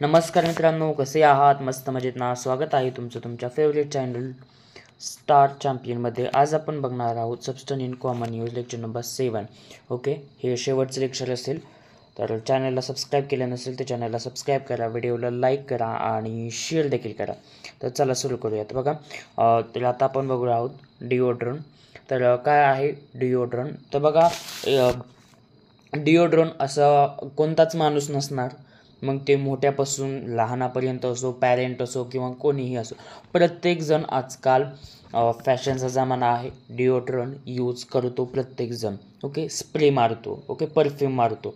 नमस्कार मित्रांनो, कसे आहात? मस्त मजेत ना? स्वागत आहे तुमचं तुमच्या फेवरेट चॅनल स्टार चॅम्पियनमध्ये. आज आपण बघणार आहोत substance in common use lecture number 7. Okay, हे शेवटचं लेक्चर असेल. तर चॅनलला सबस्क्राईब केलं नसेल तर चॅनलला सबस्क्राईब करा, व्हिडिओला लाईक करा आणि शेअर देखील करा. तर चला सुरू करूयात. बघा, तर आता आपण बघू आहोत डिओड्रन. तर काय आहे डिओड्रन? तर बघा, डिओड्रन असा कोणताच माणूस नसणार, मग ते मोठ्यापासून लहानापर्यंत असो, पॅरेंट असो किंवा कोणीही असो, प्रत्येकजण आजकाल फॅशनचा जमाना आहे, डिओड्रन यूज करतो प्रत्येकजण. ओके, स्प्रे मारतो, ओके, परफ्यूम मारतो.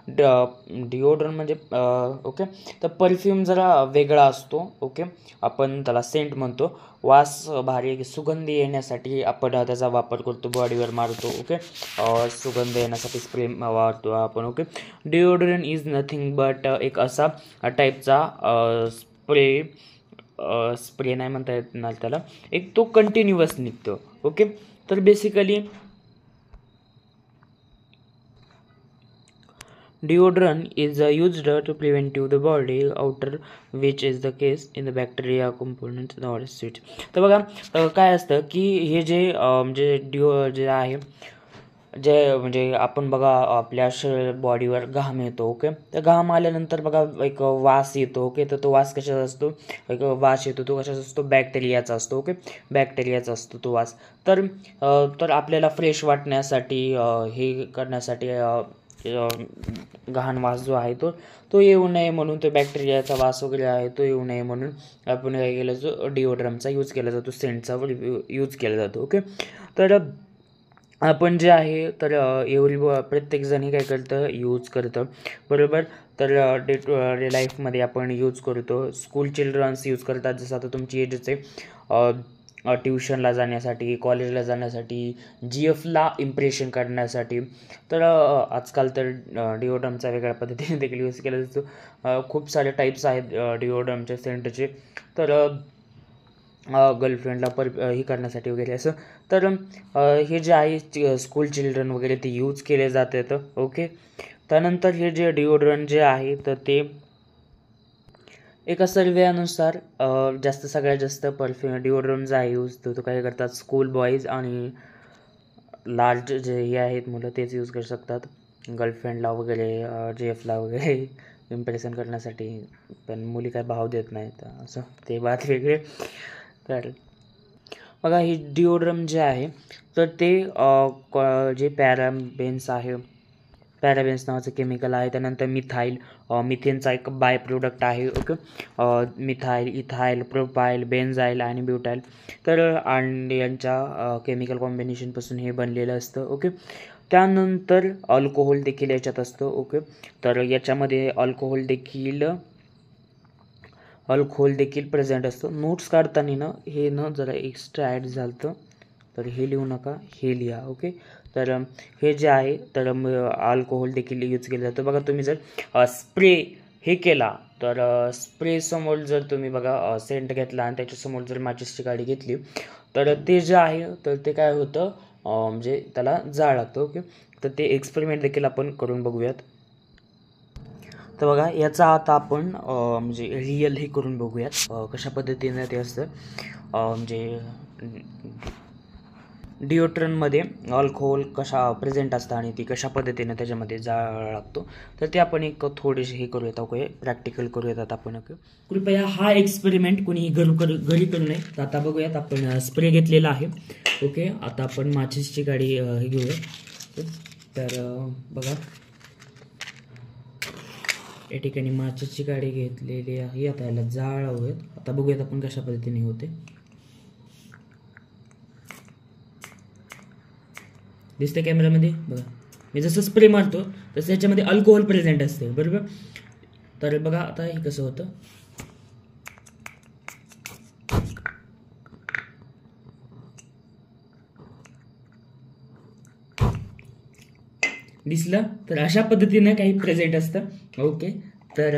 डिओड्रन म्हणजे ओके, तर परफ्यूम जरा वेगळा असतो. ओके, आपण त्याला सेंट म्हणतो. वास भारी सुगंधी येण्यासाठी आपण त्याचा वापर करतो, बॉडीवर मारतो. ओके, सुगंध येण्यासाठी स्प्रे मारतो आपण. Okay, deodorant is nothing but एक असा टाईपचा स्प्रे नाही म्हणता येत ना त्याला, एक तो कंटिन्युअस निघतो. ओके, तर basically deodorant is used to prevent the body outer, which is the case in the bacteria components or acids. तर बघा, काय असतं की हे जे म्हणजे जे आहे, जे म्हणजे आपण बघा आपल्या बॉडीवर घाम येतो. ओके, तर घाम आल्यानंतर बघा एक वास येतो. ओके, तर तो वास कशाचा असतो? एक वास येतो, तो कशाचा असतो? बॅक्टेरियाचा असतो. ओके, बॅक्टेरियाचा असतो तो वास. तर आपल्याला फ्रेश वाटण्यासाठी, हे करण्यासाठी, घाण वास जो आहे तो येऊ नये म्हणून, तो बॅक्टेरियाचा वास वगैरे आहे तो येऊ नये म्हणून आपण काय केलं, जो डिओड्रमचा यूज केला जातो, सेंटचा यूज केला जातो. ओके, तर आपण जे आहे तर प्रत्येकजण हे काय करतं, यूज करतं, बरोबर. तर डे टू डे लाईफमध्ये आपण यूज करतो. स्कूल चिल्ड्रन्स यूज करतात, जसं आता तुमची एजच आहे, ट्युशनला जाण्यासाठी, कॉलेजला जाण्यासाठी, GFला इम्प्रेशन करण्यासाठी. तर आजकाल तर डिओड्रमचा वेगळ्या पद्धतीने देखील यूज केला जातो. खूप सारे टाईप्स आहेत डिओड्रमचे, सेंटचे. तर गर्लफ्रेंडला हे करण्यासाठी वगैरे असं. तर हे जे आहे स्कूल चिल्ड्रन वगैरे ते यूज केले जातात. ओके, त्यानंतर हे जे डिओड्रंट जे आहे तर ते एका सर्वेनुसार सगळ्यात जास्त परफ्यूम डिओड्रंट जो आहे यूज तो काय करतात, स्कूल बॉईज आणि लार्ज जे हे आहेत मुलं तेच यूज करू शकतात, गर्लफ्रेंडला वगैरे, GFला वगैरे इम्प्रेशन करण्यासाठी. पण मुली काय भाव देत नाहीत, असं ते बात वेगळे. तर बघा, हे डिओड्रम जे आहे तर ते जे पॅराबेन्स आहे, पॅराबेन्स नावाचं केमिकल आहे. त्यानंतर मिथेनचा एक बाय प्रोडक्ट आहे. ओके, मिथाईल, इथाईल, प्रोपाईल, बेन्झाईल आणि ब्युटाईल. तर आणि यांच्या केमिकल कॉम्बिनेशनपासून हे बनलेलं असतं. ओके, त्यानंतर अल्कोहोल देखील याच्यात असतं. ओके, तर याच्यामध्ये अल्कोहोल देखील प्रेझेंट असतं. नोट्स काढताना ना हे जरा एक्स्ट्रा ॲड झालं, तर हे लिहू नका, हे लिहा. ओके, तर हे जे आहे तर अल्कोहोल देखील यूज केलं जातं. बघा, तुम्ही जर स्प्रे हे केला तर स्प्रेसमोर जर तुम्ही बघा सेंट घेतला आणि त्याच्यासमोर जर माचिसची काडी घेतली तर ते जे आहे तर ते काय होतं, म्हणजे त्याला जाळ लागतं. ओके, तर ते एक्सपेरिमेंट देखील आपण करून बघूयात. तर बघा, याचा आता आपण म्हणजे रिअल हे करून बघूयात कशा पद्धतीने ते असतं. म्हणजे डिओड्रंटमध्ये अल्कोहोल कशा प्रेझेंट असतं आणि ती कशा पद्धतीने त्याच्यामध्ये जाळ लागतो, तर ते आपण एक थोडेसे हे करूयात. ओके, प्रॅक्टिकल करूयात आपण. ओके, कृपया हा एक्सपेरिमेंट कोणीही घरी करू नये. तर आता बघूयात, आपण स्प्रे घेतलेला आहे. ओके, आता आपण माचिसची गाडी हे घेऊया. तर बघा, या ठिकाणी माचिसची गाडी घेतलेली आहे. आता याला जाळ हवेत. आता बघूयात आपण कशा पद्धतीने होते. दिसते कॅमेरामध्ये? बघा, मी जसं स्प्रे मारतो तसं याच्यामध्ये अल्कोहोल प्रेझेंट असते, बरोबर. तर बघा आता हे कसं होतं. दिसलं? तर अशा पद्धतीनं काही प्रेझेंट असतं. ओके, तर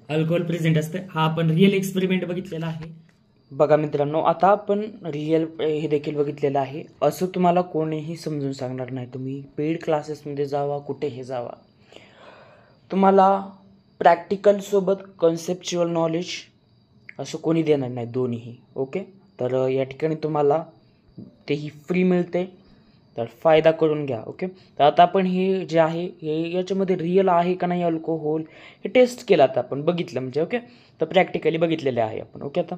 अल्कोहोल प्रेझेंट असतं. हा आपण रिअल एक्सपेरिमेंट बघितलेला आहे. बघा मित्रांनो, आता आपण रिअल हे देखील बघितलेलं आहे. असं तुम्हाला कोणीही समजून सांगणार नाही. तुम्ही पेड क्लासेसमध्ये जावा, कुठेही जावा, तुम्हाला प्रॅक्टिकलसोबत कन्सेप्च्युअल नॉलेज असं कोणी देणार नाही, दोन्हीही. ओके, तर या ठिकाणी तुम्हाला तेही फ्री मिळते, तर फायदा करून घ्या. ओके, तर आता आपण हे जे आहे हे याच्यामध्ये रिअल आहे का नाही अल्कोहोल हे टेस्ट केलं, आता आपण बघितलं म्हणजे. ओके, तर प्रॅक्टिकली बघितलेले आहे आपण. ओके, आता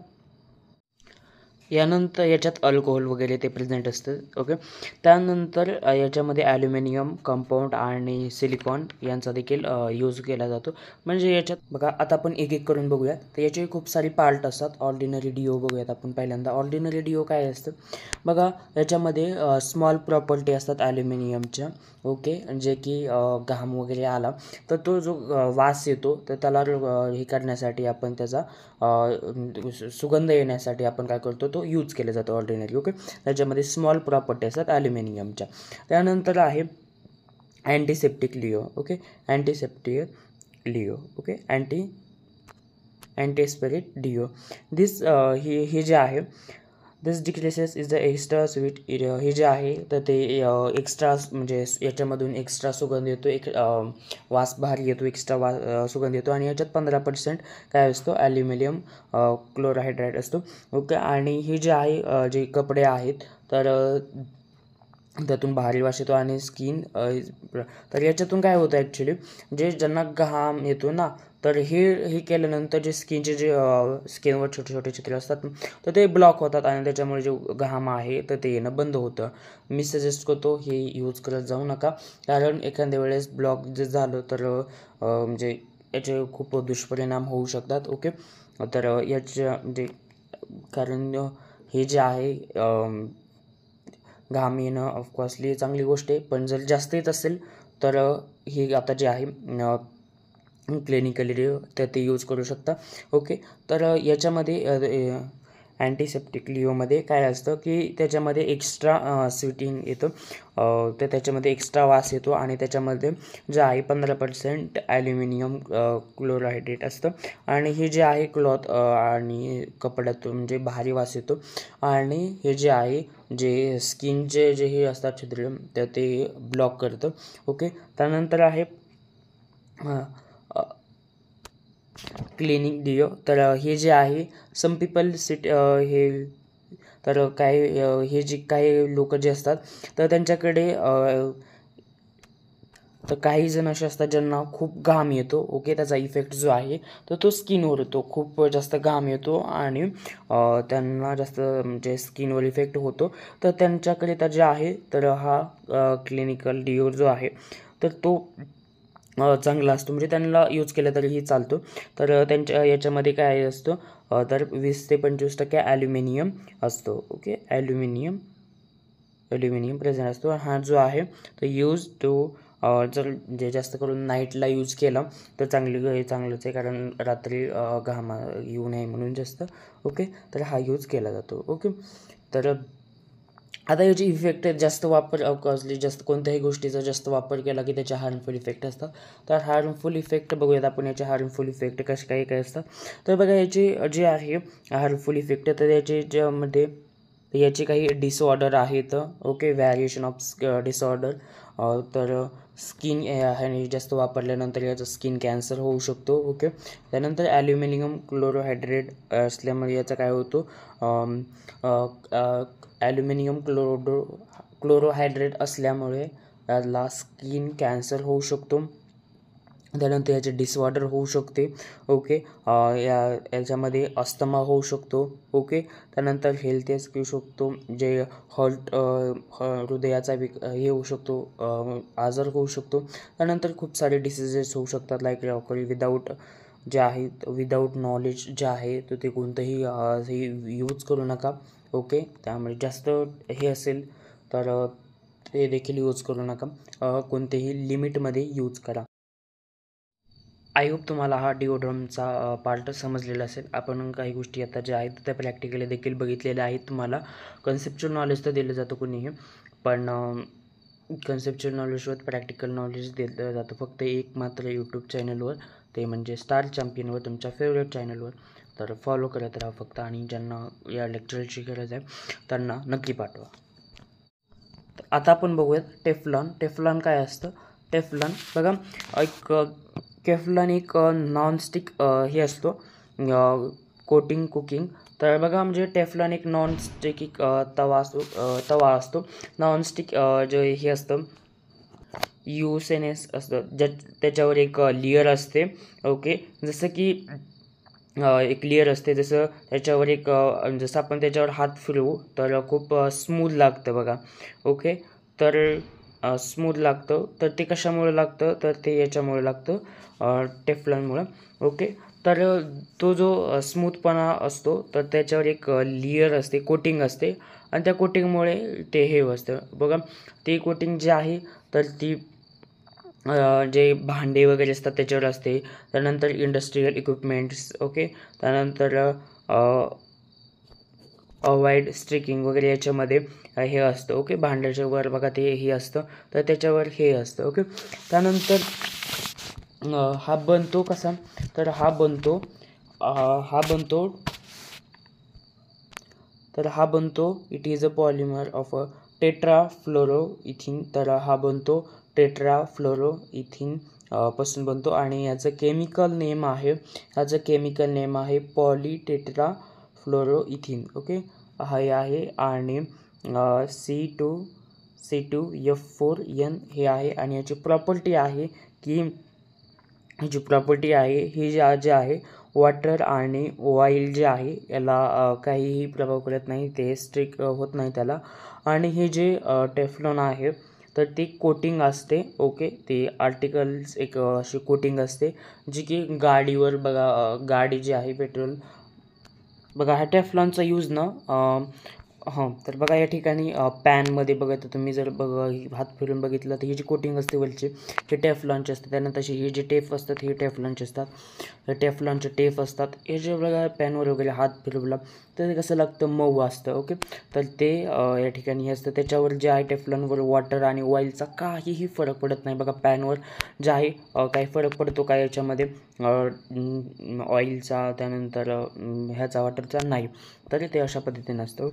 यानंतर याच्यात अल्कोहोल वगैरे ते प्रेझेंट असतं. ओके, त्यानंतर याच्यामध्ये ॲल्युमिनियम कंपाऊंड आणि सिलिकॉन यांचा देखील यूज केला जातो. म्हणजे याच्यात बघा, आता आपण एक एक करून बघूया. तर याचे खूप सारे पार्ट असतात. ऑर्डिनरी डीओ बघूयात आपण पहिल्यांदा. ऑर्डिनरी डीओ काय असतं बघा, याच्यामध्ये स्मॉल प्रॉपर्टी असतात ॲल्युमिनियमच्या. ओके, जे की घाम वगैरे आला तर तो जो वास येतो तर त्याला हे करण्यासाठी आपण त्याचा सुगंध येण्यासाठी आपण काय करतो, तो यूज केला जातो ऑर्डिनरी. ओके, त्याच्यामध्ये स्मॉल प्रॉपर्टी असतात ॲल्युमिनियमच्या. त्यानंतर आहे अँटीसेप्टिक लिओ. ओके, अँटीसेप्टिक लिओ. ओके, अँटीस्पिरिट डिओ. दिस हे जे आहे, दिस डिक्लेसेस इज द एक्स्ट्रा स्वीट. हे जे आहे तर ते एक्स्ट्रा म्हणजे याच्यामधून एक्स्ट्रा सुगंध येतो, एक वास भारी येतो, एक्स्ट्रा सुगंध येतो. आणि याच्यात 15% काय असतो, ॲल्युमिनियम क्लोराहायड्रेट असतो. ओके, आणि हे जे आहे जे कपडे आहेत तर त्यातून भारी वास येतो आणि स्किन. तर याच्यातून काय होतं ॲक्च्युली, जे ज्यांना घाम येतो ना, तर हे केल्यानंतर जे स्किनचे जे स्किनवर छोटे छोटे चित्र असतात तर ते ब्लॉक होतात आणि त्याच्यामुळे जे घाम आहे तर ते येणं बंद होतं. मी सजेस्ट करतो हे यूज करत जाऊ नका, कारण एखाद्या वेळेस ब्लॉक जे झालं तर म्हणजे याचे खूप दुष्परिणाम होऊ शकतात. ओके, तर याच्या म्हणजे कारण हे जे आहे घाम येणं ऑफकोर्सली चांगली गोष्ट आहे, पण जर जास्त येत असेल तर हे आता जे आहे क्लिनिकली तर ते यूज करू शकता. ओके, तर याच्यामध्ये अँटीसेप्टिक लिओमध्ये काय असतं की त्याच्यामध्ये एक्स्ट्रा स्वीटिंग येतं, तर त्याच्यामध्ये एक्स्ट्रा वास येतो आणि त्याच्यामध्ये जे आहे 15% ॲल्युमिनियम क्लोराहायड्रेट असतं. आणि हे जे आहे क्लॉथ आणि कपड्यातून म्हणजे भारी वास येतो. आणि हे जे आहे जे स्किनचे जे हे असतात छिद्र तर ते ब्लॉक करतं. ओके, त्यानंतर आहे क्लिनिक डिओ. तर हे जे आहे सम पीपल सिट हे तर हे जे काही लोक जे असतात तर त्यांच्याकडे तर काही जण असे असतात ज्यांना खूप घाम येतो. ओके, त्याचा इफेक्ट जो आहे तर तो स्किनवर येतो, खूप जास्त घाम येतो आणि त्यांना जास्त म्हणजे स्किनवर इफेक्ट होतो. तर त्यांच्याकडे तर जे आहे तर हा क्लिनिकल डिओ जो आहे तर तो चांगला असतो, म्हणजे त्यांना यूज केला तरीही चालतो. तर त्यांच्या याच्यामध्ये काय असतं तर 20 ते 25% ॲल्युमिनियम असतो. ओके, ॲल्युमिनियम प्रेझेंट असतो. हा जो आहे तो यूज तो जर जे जास्त करून नाईटला यूज केला तर चांगलंच आहे, कारण रात्री घाम येऊ नये म्हणून जास्त. ओके, तर हा यूज केला जातो. ओके, तर आता याचे इफेक्ट जास्त वापर ऑफकोर्सली जास्त कोणत्याही गोष्टीचा जास्त वापर केला की त्याचे हार्मफुल इफेक्ट असतात. तर हार्मफुल इफेक्ट बघूयात आपण, याचे हार्मफुल इफेक्ट कसे काय असतात. तर बघा, याचे जे आहे हार्मफुल इफेक्ट तर याचे ज्यामध्ये याचे काही डिसऑर्डर आहेत. Okay, variation of disorder. तर स्किन ह्याने जास्त वापरल्यानंतर याचं स्किन कॅन्सर होऊ शकतो. ओके, त्यानंतर ॲल्युमिनियम क्लोरोहायड्रेट असल्यामुळे याचा काय होतो, ॲल्युमिनियम क्लोरोहायड्रेट असल्यामुळे याला स्किन कॅन्सर होऊ शकतो. त्यानंतर याचे डिसऑर्डर होऊ शकते. ओके, याच्यामध्ये अस्थमा होऊ शकतो. ओके, त्यानंतर हेल्थ इश्यू येऊ शकतो, जे हृदयाचा हे होऊ शकतो, आजार होऊ शकतो. त्यानंतर खूप सारे डिसिजेस होऊ शकतात, लाईक विदाऊट जे आहेत विदाऊट नॉलेज जे आहे तर ते कोणतंही हे यूज करू नका. ओके, त्यामुळे जास्त हे असेल तर ते देखील यूज करू नका, कोणतेही लिमिटमध्ये यूज करा. आय होप तुम्हाला हा डिओड्रमचा पार्ट समजलेला असेल. आपण काही गोष्टी आता ज्या आहेत त्या प्रॅक्टिकली देखील बघितलेल्या आहेत. तुम्हाला कन्सेप्च्युअल नॉलेज तर दिलं जातं कोणीही, पण कन्सेप्च्युअल नॉलेजवर प्रॅक्टिकल नॉलेज दिलं जातं फक्त एक मात्र यूट्यूब चॅनलवर, ते म्हणजे स्टार चॅम्पियनवर, तुमच्या फेवरेट चॅनलवर. तर फॉलो करत राहा फक्त, आणि ज्यांना या लेक्चरची गरज आहे त्यांना नक्की पाठवा. आता आपण बघूयात टेफ्लॉन. टेफ्लॉन काय असतं. टेफ्लॉन बघा, एक टेफ्लॉन एक नॉनस्टिक हे असतो कोटिंग कुकिंग. तर बघा म्हणजे टेफ्लॉन एक नॉनस्टिक एक तवा असतो नॉनस्टिक जे हे असतं USNS असतं त्याच्यावर एक लेयर असते. ओके, जसं की एक लेयर असते, जसं त्याच्यावर एक जसं आपण त्याच्यावर हात फिरवू तर खूप स्मूथ लागतं बघा. ओके, तर स्मूथ लागतं. तर ते कशामुळे लागतं तर ते याच्यामुळे लागतं टेफ्लॉनमुळं. ओके, तर तो जो स्मूथपणा असतो तर त्याच्यावर एक लेयर असते, कोटिंग असते आणि त्या कोटिंगमुळे ते हे असतं बघा. ते कोटिंग जे आहे तर ती जे भांडे वगैरे असतात त्याच्यावर असते. त्यानंतर इंडस्ट्रियल इक्विपमेंट्स. ओके, त्यानंतर व्हाईट स्ट्रिकिंग वगैरे याच्यामध्ये हे असतं. ओके, भांड्याच्या वर बघा ते हे असतं तर त्याच्यावर हे असतं. ओके, त्यानंतर हा बनतो कसा तर हा बनतो it is a polymer of a tetrafluoroethylene. तर हा बनतो टेट्राफ्लोरोइथिन पासून बनतो आणि याचं केमिकल नेम आहे पॉलीटेट्राफ्लोरोइथिन. ओके, हे आहे आणि C2F4N हे आहे आणि याची प्रॉपर्टी आहे की ही जे आहे वॉटर आणि ऑइल जे आहे याला काहीही प्रभाव करत नाही, ते स्ट्रिक होत नाही त्याला. आणि हे जे टेफ्लॉन आहे तर ती कोटिंग असते. ओके, ती आर्टिकल्स एक अशी कोटिंग असते जी की गाडीवर बघा, गाडी जी आहे पेट्रोल बघा ह्या टेफ्लॉनचा यूज ना तर बघा या ठिकाणी पॅनमध्ये बघा तर तुम्ही जर हात फिरून बघितलं तर ही जी कोटिंग असते वरची हे टेफ्लॉनचे असते. त्यानंतर हे जे टेप असतात हे टेफ्लॉनचे असतात. हे टेफ्लॉनचे टेप असतात. हे जे बघा पॅनवर वगैरे हात फिरवला तर ते कसं लागतं, मऊ असतं. ओके, तर ते या ठिकाणी हे असतं. त्याच्यावर जे आहे टेफ्लॉनवर वॉटर आणि ऑइलचा काहीही फरक पडत नाही बघा. पॅनवर जे आहे काही फरक पडतो काय याच्यामध्ये ऑइलचा त्यानंतर ह्याचा वॉटरचा नाही, तरी ते अशा पद्धतीने असतं.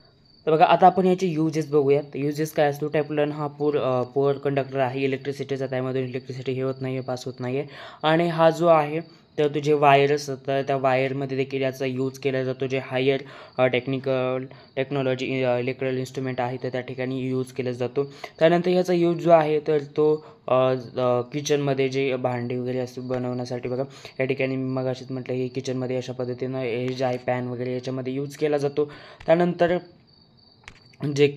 तर बघा आता आपण याचे युजेस बघूयात. युजेस काय असतो, टेफ्लॉन हा पुअर कंडक्टर आहे इलेक्ट्रिसिटीचा. त्यामधून इलेक्ट्रिसिटी हे होत नाही आहे, पास होत नाही आहे. आणि हा जो आहे तर तुझे वायर्स असतात त्या वायरमध्ये देखील याचा यूज केला जातो. जे हायर टेक्नॉलॉजी इलेक्ट्रिकल इन्स्ट्रुमेंट आहे तर त्या ठिकाणी यूज केला जातो. त्यानंतर याचा यूज जो आहे तर तो किचनमध्ये जे भांडी वगैरे असं बनवण्यासाठी बघा या ठिकाणी मी मगाशीच म्हटलं हे किचनमध्ये अशा पद्धतीनं हे जे आहे पॅन वगैरे याच्यामध्ये यूज केला जातो. त्यानंतर जे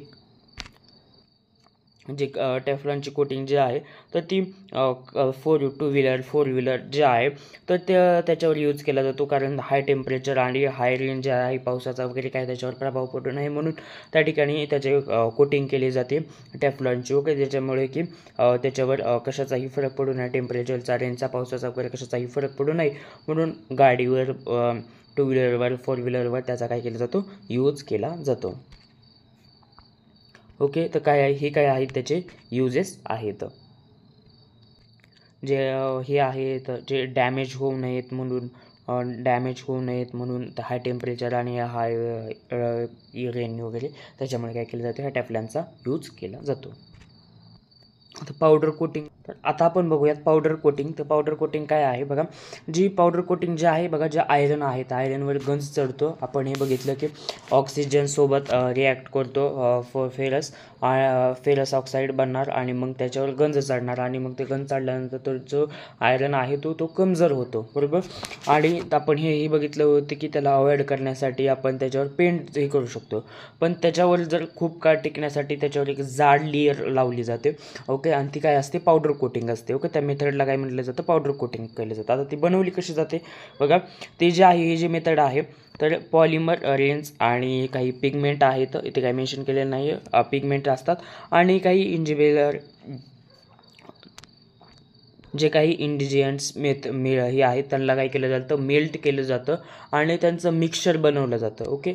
टेफ्लॉनची कोटिंग जी आहे तर ती टू व्हीलर जे आहे तर त्याच्यावर यूज केला जातो. कारण हाय टेम्परेचर आणि हाय रेंज जे आहे पावसाचा वगैरे काय त्याच्यावर प्रभाव पडू नये म्हणून त्या ठिकाणी त्याचे कोटिंग केली जाते टेफ्लॉनची. ओके, त्याच्यामुळे की त्याच्यावर कशाचाही फरक पडू नये, टेम्परेचरचा, रेंजचा, पावसाचा वगैरे कशाचाही फरक पडू नये म्हणून गाडीवर, टू व्हीलरवर, फोर व्हीलरवर त्याचा काय केला जातो, यूज केला जातो. ओके, तर काय आहेत त्याचे युजेस आहेत. जे हे आहेत जे डॅमेज होऊ नयेत म्हणून हाय टेम्परेचर आणि हाय रेन वगैरे त्याच्यामुळे काय केलं जातं, ह्या टेफ्लॉनचा यूज केला जातो. आता पावडर कोटिंग, तर आता आपण बघूयात पावडर कोटिंग. तर पावडर कोटिंग काय आहे बघा. जी पावडर कोटिंग जे आहे बघा, जे आयरन आहे तर आयरनवर गंज चढतो. आपण हे बघितलं की ऑक्सिजनसोबत रिॲक्ट करतो फेरस ऑक्साईड बनणार आणि मग त्याच्यावर गंज चढणार आणि मग ते गंज चढल्यानंतर तो जो आयरन आहे तो कमजोर होतो, बरोबर. आणि आपण हेही बघितलं होतं की त्याला अवॉइड करण्यासाठी आपण त्याच्यावर पेंट हे करू शकतो, पण त्याच्यावर जर खूप काळ टिकण्यासाठी त्याच्यावर एक जाड लेअर लावली जाते. ओके, आणि ती काय असते, पावडर कोटिंग असते. ओके, त्या मेथडला काय म्हटलं जातं, पावडर कोटिंग केलं जातं. आता ती बनवली कशी जाते बघा. ते जे आहे हे जे मेथड आहे तर पॉलिमर रेन्स आणि काही पिगमेंट आहेत, इथे काही मेन्शन केलेलं नाही आहे, पिगमेंट असतात आणि काही इंजिबेलर जे काही इंडिजियंट्स हे आहेत त्यांना काय केलं जातं, मेल्ट केलं जातं आणि त्यांचं मिक्सचर बनवलं जातं. ओके,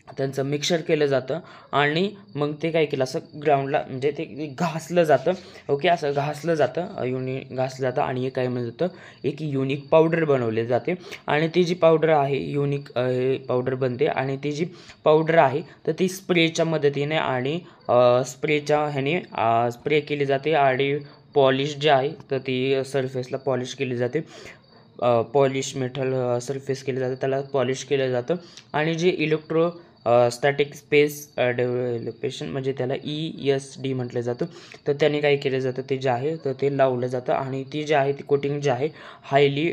त्यांचं मिक्सचर केलं जातं आणि मग ते काय केलं असं ग्राउंडला म्हणजे ते घासलं जातं. ओके, असं घासलं जातं आणि हे काय म्हणलं जातं, एक युनिक पावडर बनवली जाते आणि ती जी पावडर आहे युनिक पावडर बनते आणि ती जी पावडर आहे तर ती स्प्रेच्या मदतीने आणि स्प्रे केली जाते आणि पॉलिश जे आहे तर ती सरफेसला पॉलिश केली जाते, पॉलिश मेटल सरफेस केले जातं, त्याला पॉलिश केलं जातं. आणि जे इलेक्ट्रो स्टॅटिक स्पेस डेव्हलपेशन म्हणजे त्याला ESD म्हटलं जातं, तर त्याने काय केलं जातं ते जे आहे तर ते लावलं जातं. आणि ती जे आहे ती कोटिंग जे आहे हायली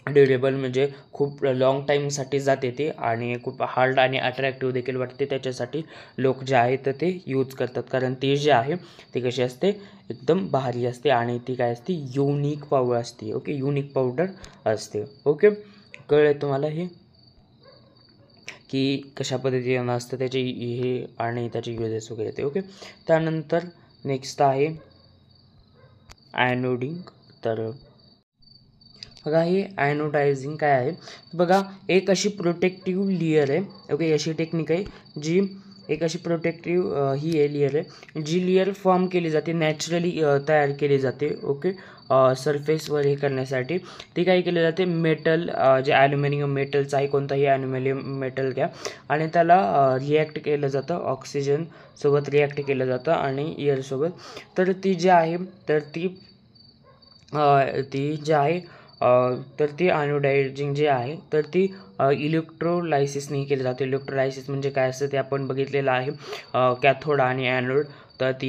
ड्युरेबल म्हणजे खूप लाँग टाईमसाठी जाते ते, आणि खूप हार्ड आणि अट्रॅक्टिव्ह देखील वाटते. त्याच्यासाठी लोक जे आहे तर ते यूज करतात, कारण ती जे आहे ती कशी असते एकदम भारी असते आणि ती काय असते युनिक पावडर असते. ओके, युनिक पावडर असते. ओके, कळलं तुम्हाला हे की कशा पद्धतीनं असतं त्याचे हे आणि त्याचे युजेस वगैरे ते. ओके, त्यानंतर नेक्स्ट आहे ॲनोडिंग. तर बघा हे ॲनोडायझिंग काय आहे बघा, एक अशी प्रोटेक्टिव्ह लेयर आहे. ओके, अशी टेक्निक आहे जी एक अशी प्रोटेक्टिव्ह ही आहे लेयर आहे जी लेयर फॉर्म केली जाते, नॅचरली तयार केली जाते. ओके, सरफेसवर हे करण्यासाठी ती काय केली जाते, मेटल जे ॲल्युमिनियम मेटलचं आहे, कोणताही ॲल्युमिनियम मेटल घ्या आणि त्याला रिॲक्ट केलं जातं, ऑक्सिजनसोबत रिॲक्ट केलं जातं आणि एअरसोबत. तर ती जी आहे तर ती जी आहे तर ती ॲनोडायझिंग जी आहे तर ती इलेक्ट्रोलायसिसने केली जाते. इलेक्ट्रोलायसिस म्हणजे काय असतं ते आपण बघितलेलं आहे, कॅथोड आणि ॲनोड. तर ती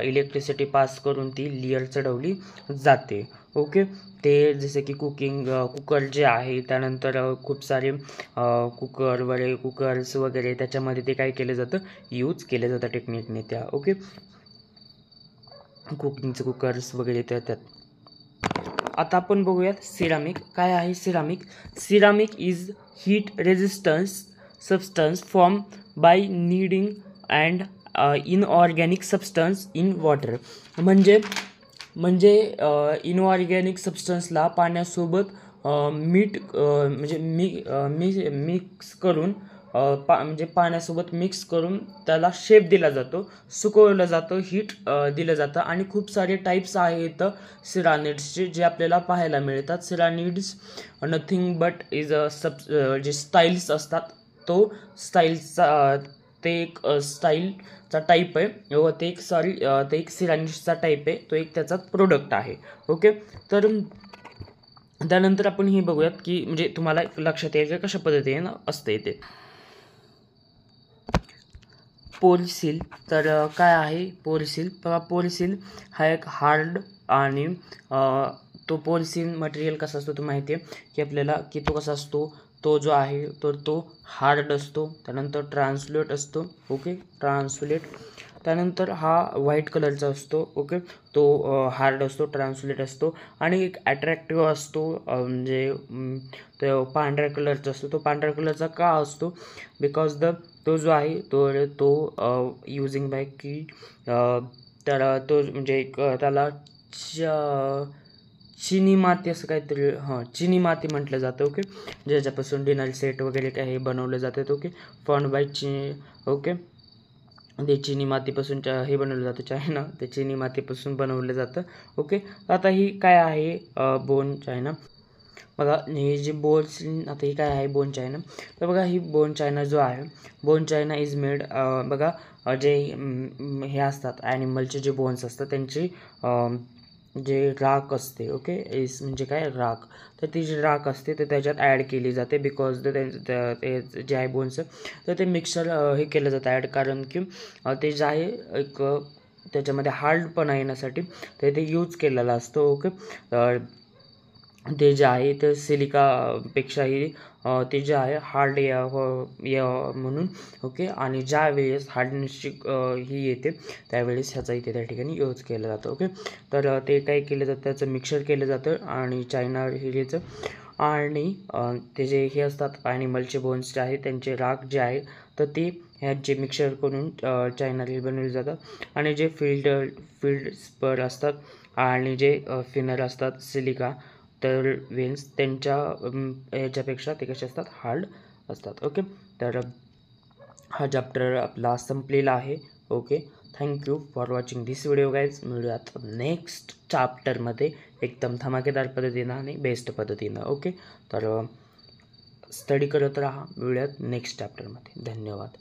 इलेक्ट्रिसिटी पास करून ती लेयर चढवली जाते. ओके, ते जसे की कुकर जे आहे, त्यानंतर खूप सारे कुकर्स वगैरे त्याच्यामध्ये ते काय केलं जातं यूज केलं जातं टेक्निकने त्या. ओके, कुकिंगचे कुकर्स वगैरे त्यात. आता आपण बघूयात सिरामिक काय आहे. Ceramic is heat resistance substance form by kneading and inorganic substance in water. म्हणजे इनऑर्गॅनिक सबस्टन्सला पाण्यासोबत मीठ म्हणजे मिक्स करून म्हणजे पाण्यासोबत मिक्स करून त्याला शेप दिला जातो, सुकवलं जातं, हीट दिलं जातं. आणि खूप सारे टाईप्स आहेत सिरानिड्सचे जे आपल्याला पाहायला मिळतात. सिरानिड्स नथिंग बट इज जे स्टाईल्स असतात, तो स्टाईल्सचा ते एक स्टाईलचा टाईप आहे व ते एक सिरानिड्सचा टाईप आहे, तो एक त्याचा प्रोडक्ट आहे. ओके, तर त्यानंतर आपण हे बघूयात की म्हणजे तुम्हाला लक्षात येईल कशा पद्धतीने असते ते. पोरसिल. तर काय आहे पोरसिल, बघा पोरसिल हा एक हार्ड आणि तो पोरसिल मटेरियल कसा असतो तो माहिती आहे की आपल्याला की तो कसा असतो, तो जो आहे तर तो हार्ड असतो, त्यानंतर ट्रान्सलेट असतो. Okay, translate. त्यानंतर हा व्हाईट कलरचा असतो. ओके, तो हार्ड असतो, ट्रान्सलेट असतो आणि एक अट्रॅक्टिव्ह असतो, म्हणजे तो पांढऱ्या कलरचा असतो. तो पांढऱ्या कलरचा का असतो, बिकॉज तो जो आहे तो युजिंग बाय की त्याला तो म्हणजे एक त्याला चिनी माती असं काहीतरी चिनी माती म्हटलं जातं. ओके, ज्याच्यापासून डिनर सेट वगैरे काही बनवलं जातं. ओके, फॉर्म्ड बाय ओके, ते चिनी मातीपासून हे बनवलं जातं, चायना ते चिनी मातीपासून बनवलं जातं. ओके, आता ही काय आहे बोन चायना. बघा हे जे आता ही काय आहे बोन चायना. तर बघा ही बोन चायना जो आहे, बोन चायना इज मेड बघा जे हे असतात ॲनिमलचे जे बोन्स असतात त्यांची जे राख असते. ओके, इस म्हणजे काय राख, तर ती जी राख असते तर त्याच्यात ॲड केली जाते, बिकॉज ते जे आहे बोन्स तर ते मिक्सर हे केलं जातं ॲड, कारण की ते जे आहे एक त्याच्यामध्ये हार्डपणा येण्यासाठी ते यूज केलेला असतो. ओके, ते जे आहे ते सिलिकापेक्षाही ते जे आहे हार्ड या म्हणून. ओके, आणि ज्या वेळेस हार्डनेसची ही येते त्यावेळेस ह्याचा इथे त्या ठिकाणी यूज केला जातो. ओके, तर ते काय केलं जातं त्याचं मिक्सर केलं जातं आणि चायना हिरेचं आणि ते जे हे असतात ॲनिमलचे बोन्स जे आहे त्यांचे राख जे आहे तर ते ह्यात जे मिक्सर करून चायना हिल बनवले जातात. आणि जे फील्ड स्पर असतात आणि जे फिनर असतात सिलिका तर वेन्स त्यांच्या ह्याच्यापेक्षा ते कसे असतात हार्ड असतात. ओके, तर हा चॅप्टर आपला संपलेला आहे. Okay, thank you for watching this video guys. मिळूयात नेक्स्ट चॅप्टरमध्ये एकदम धमाकेदार पद्धतीनं आणि बेस्ट पद्धतीनं. ओके, तर स्टडी करत राहा. मिळूयात नेक्स्ट चॅप्टरमध्ये. धन्यवाद.